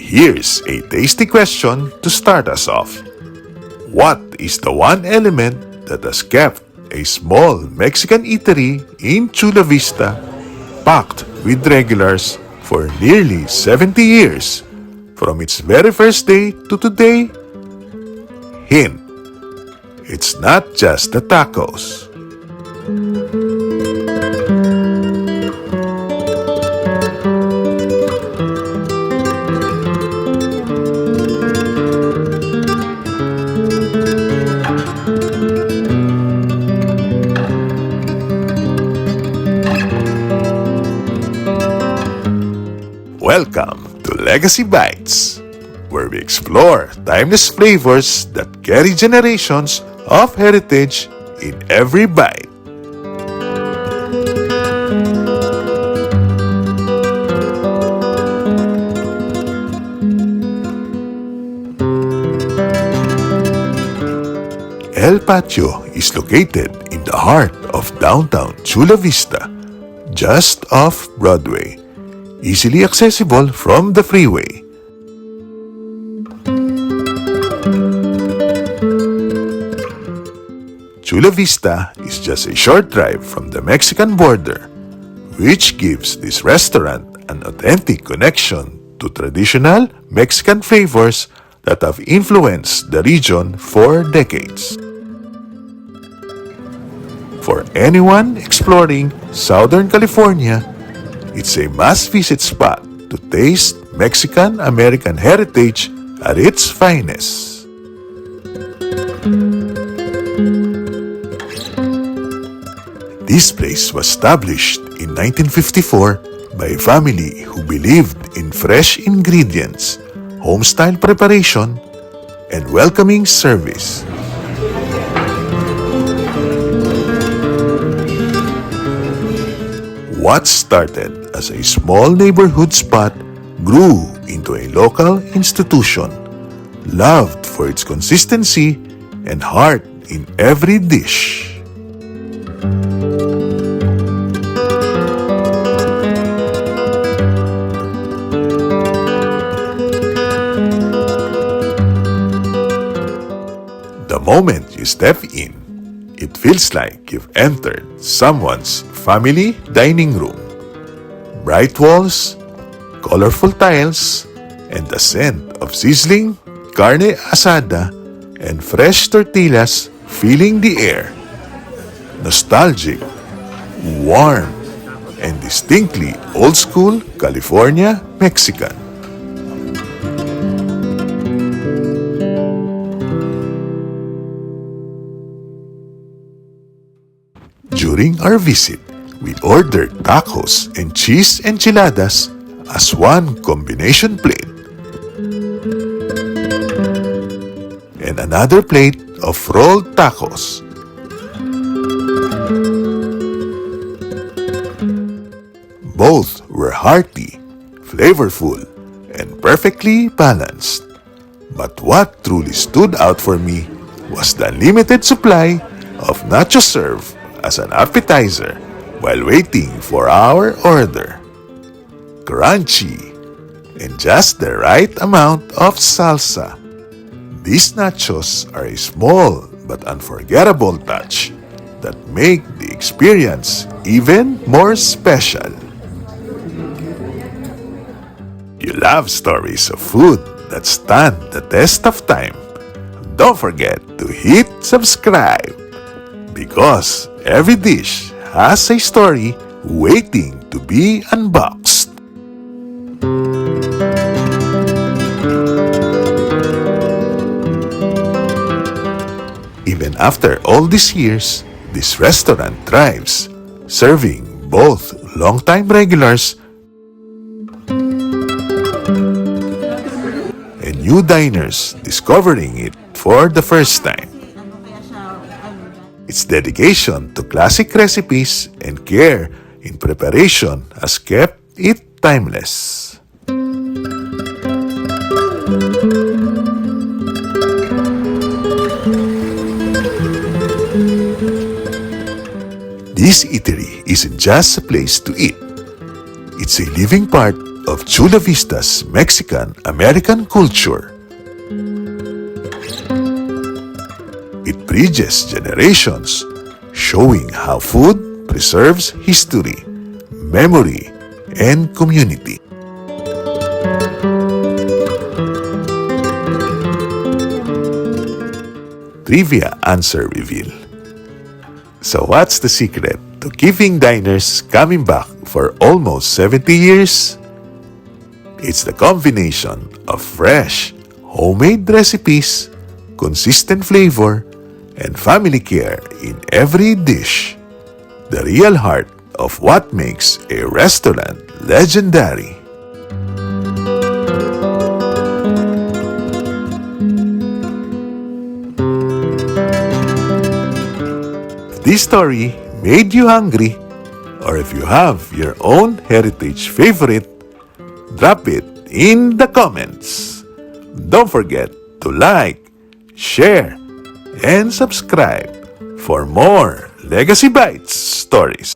Here's a tasty question to start us off. What is the one element that has kept a small Mexican eatery in Chula Vista packed with regulars for nearly 70 years, from its very first day to today? Hint: it's not just the tacos. Welcome to Legacy Bites, where we explore timeless flavors that carry generations of heritage in every bite. El Patio is located in the heart of downtown Chula Vista, just off Broadway, easily accessible from the freeway. Chula Vista is just a short drive from the Mexican border, which gives this restaurant an authentic connection to traditional Mexican flavors that have influenced the region for decades. For anyone exploring Southern California, it's a must-visit spot to taste Mexican-American heritage at its finest. This place was established in 1954 by a family who believed in fresh ingredients, home-style preparation, and welcoming service. What started as a small neighborhood spot grew into a local institution, loved for its consistency and heart in every dish. The moment you step in, it feels like you've entered someone's family dining room. Bright walls, colorful tiles, and the scent of sizzling carne asada and fresh tortillas filling the air. Nostalgic, warm, and distinctly old-school California Mexican. During our visit, we ordered tacos and cheese enchiladas as one combination plate, and another plate of rolled tacos. Both were hearty, flavorful, and perfectly balanced. But what truly stood out for me was the unlimited supply of nachos served as an appetizer while waiting for our order. Crunchy and just the right amount of salsa, these nachos are a small but unforgettable touch that make the experience even more special. You love stories of food that stand the test of time? Don't forget to hit subscribe, because every dish has a story waiting to be unboxed. Even after all these years, this restaurant thrives, serving both longtime regulars and new diners discovering it for the first time. Its dedication to classic recipes and care in preparation has kept it timeless. This eatery isn't just a place to eat. It's a living part of Chula Vista's Mexican-American culture. It bridges generations, showing how food preserves history, memory, and community. Trivia answer reveal. So what's the secret to keeping diners coming back for almost 70 years? It's the combination of fresh, homemade recipes, consistent flavor, and family care in every dish. The real heart of what makes a restaurant legendary. This story made you hungry, or if you have your own heritage favorite, drop it in the comments. Don't forget to like, share, and subscribe for more Legacy Bites stories.